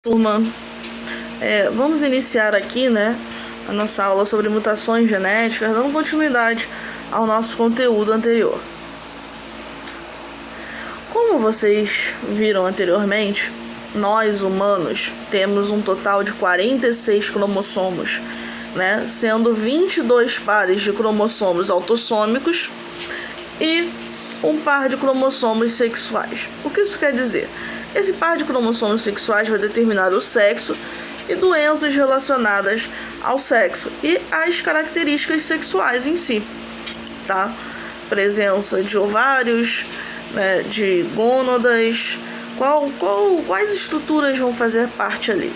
Turma, vamos iniciar aqui, a nossa aula sobre mutações genéticas, dando continuidade ao nosso conteúdo anterior. Como vocês viram anteriormente, nós humanos temos um total de 46 cromossomos, sendo 22 pares de cromossomos autossômicos e um par de cromossomos sexuais. O que isso quer dizer? Esse par de cromossomos sexuais vai determinar o sexo e doenças relacionadas ao sexo e as características sexuais em si, tá? Presença de ovários, de gônadas, quais estruturas vão fazer parte ali.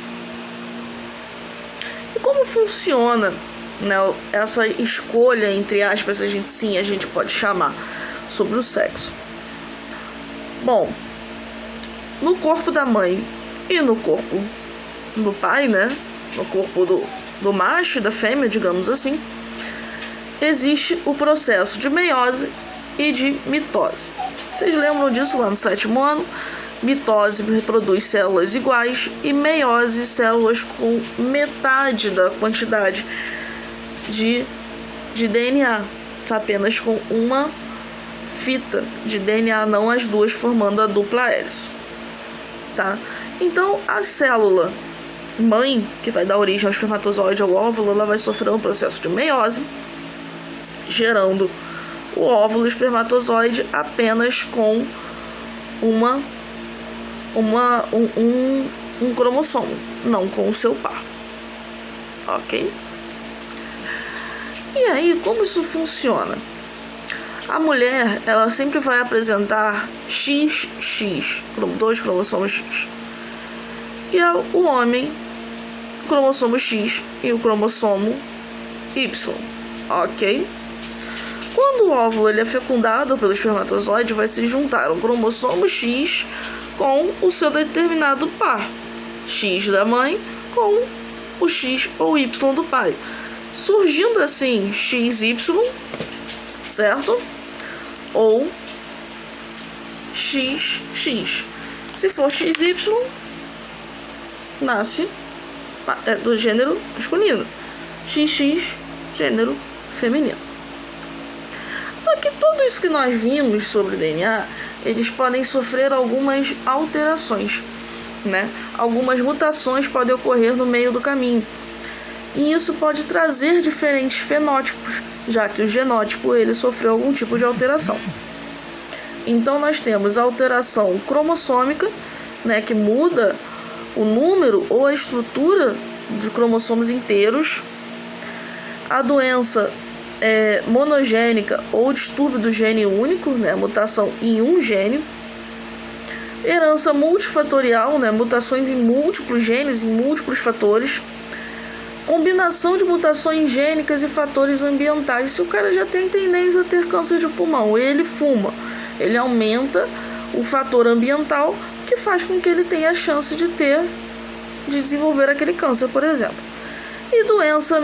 E como funciona, essa escolha, entre aspas, a gente pode chamar, sobre o sexo? Bom, no corpo da mãe e no corpo do pai, no corpo do macho e da fêmea, digamos assim, existe o processo de meiose e de mitose. Vocês lembram disso lá no 7º ano? Mitose reproduz células iguais e meiose células com metade da quantidade de DNA, apenas com uma fita de DNA, não as duas formando a dupla hélice. Tá? Então, a célula mãe, que vai dar origem ao espermatozoide, ao óvulo, ela vai sofrer um processo de meiose, gerando o óvulo e o espermatozoide apenas com um cromossomo, não com o seu par. Ok? E aí, como isso funciona? A mulher, ela sempre vai apresentar XX, 2 cromossomos X. E o homem, o cromossomo X e o cromossomo Y. Ok? Quando o óvulo ele é fecundado pelo espermatozoide, vai se juntar o cromossomo X com o seu determinado par. X da mãe com o X ou Y do pai. Surgindo assim XY, certo? Ou XX. Se for XY, nasce do gênero masculino. XX, gênero feminino. Só que tudo isso que nós vimos sobre DNA, eles podem sofrer algumas alterações, Algumas mutações podem ocorrer no meio do caminho. E isso pode trazer diferentes fenótipos, já que o genótipo ele sofreu algum tipo de alteração. Então nós temos a alteração cromossômica, que muda o número ou a estrutura dos cromossomos inteiros, a doença monogênica ou distúrbio do gene único, mutação em um gene, herança multifatorial, mutações em múltiplos genes, em múltiplos fatores, combinação de mutações gênicas e fatores ambientais. Se o cara já tem tendência a ter câncer de pulmão, ele fuma, ele aumenta o fator ambiental que faz com que ele tenha a chance de desenvolver aquele câncer, por exemplo. E doença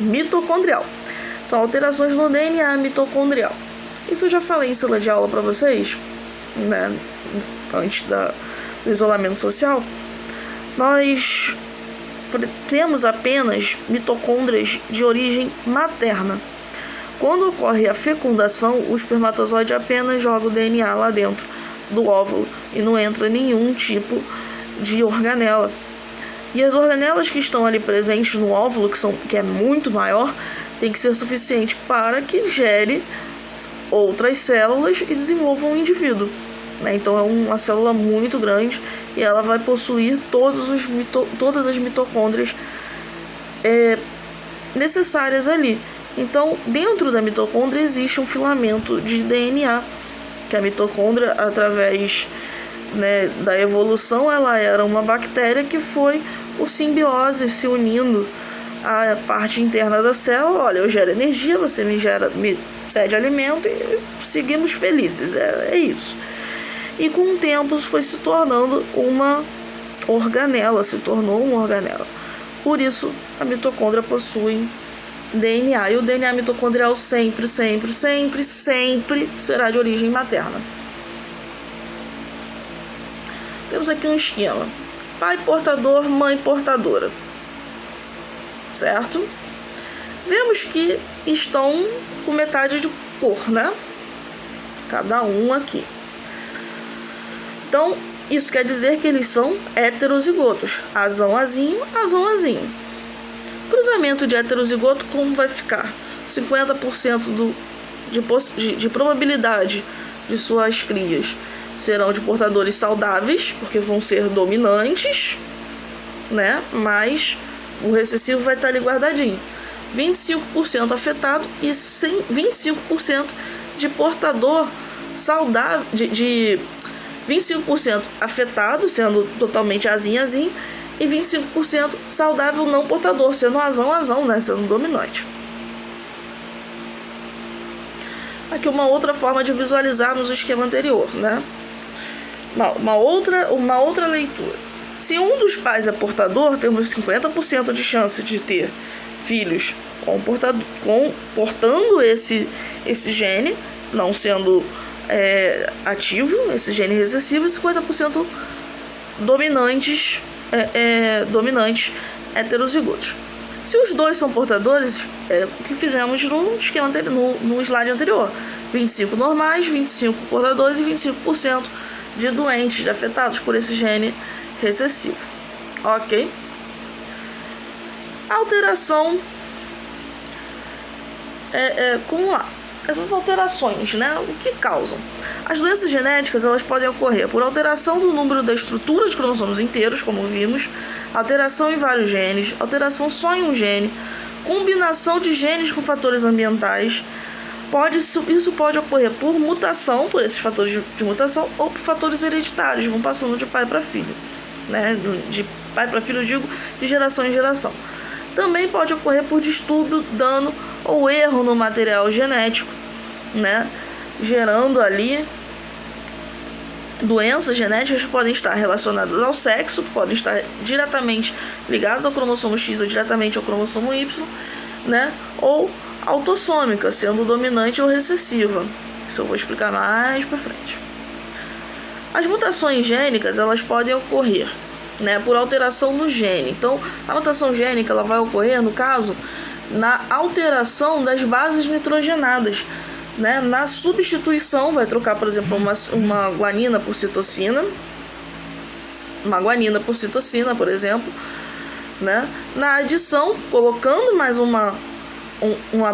mitocondrial. São alterações no DNA mitocondrial. Isso eu já falei em sala de aula para vocês, antes do isolamento social. Nós temos apenas mitocôndrias de origem materna. Quando ocorre a fecundação, o espermatozoide apenas joga o DNA lá dentro do óvulo e não entra nenhum tipo de organela. E as organelas que estão ali presentes no óvulo, que é muito maior, tem que ser suficiente para que gere outras células e desenvolva um indivíduo. Então é uma célula muito grande e ela vai possuir todas as mitocôndrias necessárias ali. Então, dentro da mitocôndria existe um filamento de DNA, que a mitocôndria, através da evolução, ela era uma bactéria que foi, por simbiose, se unindo à parte interna da célula. Olha, eu gero energia, você me cede alimento e seguimos felizes. É isso. E com o tempo foi se tornando uma organela, Por isso, a mitocôndria possui DNA. E o DNA mitocondrial sempre será de origem materna. temos aqui um esquema: pai portador, mãe portadora, certo? Vemos que estão com metade de cor, né? Cada um aqui. Então, isso quer dizer que eles são heterozigotos. Azão, azinho, azão, azinho. Cruzamento de heterozigoto, como vai ficar? 50% de probabilidade de suas crias serão de portadores saudáveis, porque vão ser dominantes, né? Mas o recessivo vai estar ali guardadinho. 25% afetado e 25% de portador saudável, de 25% afetado, sendo totalmente azinho, e 25% saudável não portador, sendo azão, né? Sendo dominante. Aqui uma outra forma de visualizarmos o esquema anterior, né? Uma outra leitura. Se um dos pais é portador, temos 50% de chance de ter filhos portando esse gene, não sendo ativo, esse gene recessivo, e 50% dominantes heterozigotos. Se os dois são portadores, é o que fizemos no esquema no slide anterior: 25 normais, 25 portadores e 25% de doentes, afetados por esse gene recessivo. Ok? Alteração. Como lá? Essas alterações, né? O que causam? As doenças genéticas, elas podem ocorrer por alteração do número da estrutura de cromossomos inteiros, como vimos, alteração em vários genes, alteração só em um gene, combinação de genes com fatores ambientais. Isso pode ocorrer por mutação, por esses fatores de mutação, ou por fatores hereditários, vão passando de pai para filho, né? De pai para filho, eu digo, de geração em geração. Também pode ocorrer por distúrbio, dano ou erro no material genético, né? Gerando ali doenças genéticas que podem estar relacionadas ao sexo, podem estar diretamente ligadas ao cromossomo X ou diretamente ao cromossomo Y, né? Ou autossômica, sendo dominante ou recessiva. Isso eu vou explicar mais para frente. As mutações gênicas, elas podem ocorrer, né, por alteração no gene. Então, a mutação gênica, ela vai ocorrer, no caso, na alteração das bases nitrogenadas, né, na substituição, vai trocar, por exemplo, uma guanina por citocina, por exemplo, né, na adição, colocando mais uma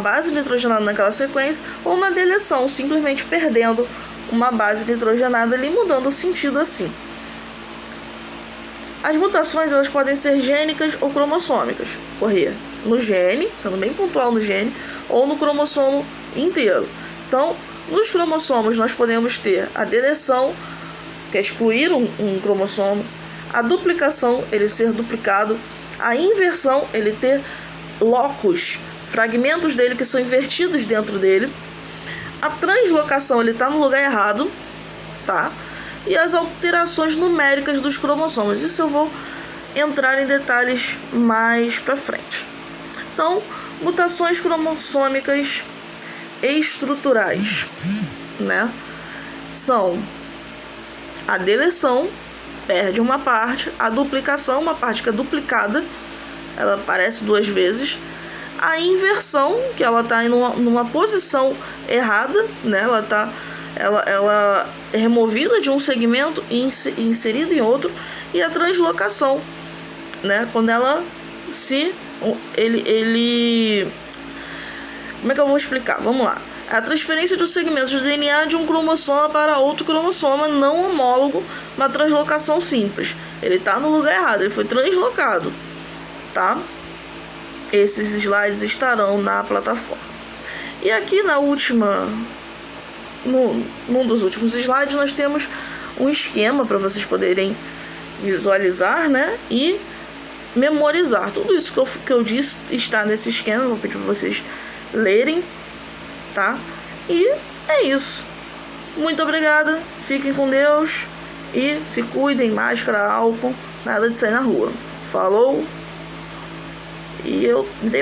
base nitrogenada naquela sequência, ou na deleção, simplesmente perdendo uma base nitrogenada ali, mudando o sentido assim. As mutações, elas podem ser gênicas ou cromossômicas, ocorrer no gene, sendo bem pontual no gene, ou no cromossomo inteiro. Então, nos cromossomos nós podemos ter a deleção, que é excluir um cromossomo, a duplicação, ele ser duplicado, a inversão, ele ter locus, fragmentos dele que são invertidos dentro dele, a translocação, ele está no lugar errado, tá? E as alterações numéricas dos cromossomos. Isso eu vou entrar em detalhes mais para frente. Então, mutações cromossômicas estruturais, né? São a deleção, perde uma parte, a duplicação, uma parte que é duplicada, ela aparece 2 vezes, a inversão, que ela está numa posição errada, né? Ela é removida de um segmento e inserida em outro, e a translocação, né? Quando ela como é que eu vou explicar? Vamos lá. A transferência de um segmento de DNA de um cromossoma para outro cromossoma não homólogo, uma translocação simples. Ele está no lugar errado, ele foi translocado, tá? Esses slides estarão na plataforma. E aqui num dos últimos slides, nós temos um esquema para vocês poderem visualizar, né, e memorizar. Tudo isso que eu disse está nesse esquema. Eu vou pedir para vocês lerem, tá? E é isso. Muito obrigada. Fiquem com Deus e se cuidem. Máscara, álcool, nada de sair na rua. Falou. E eu me dei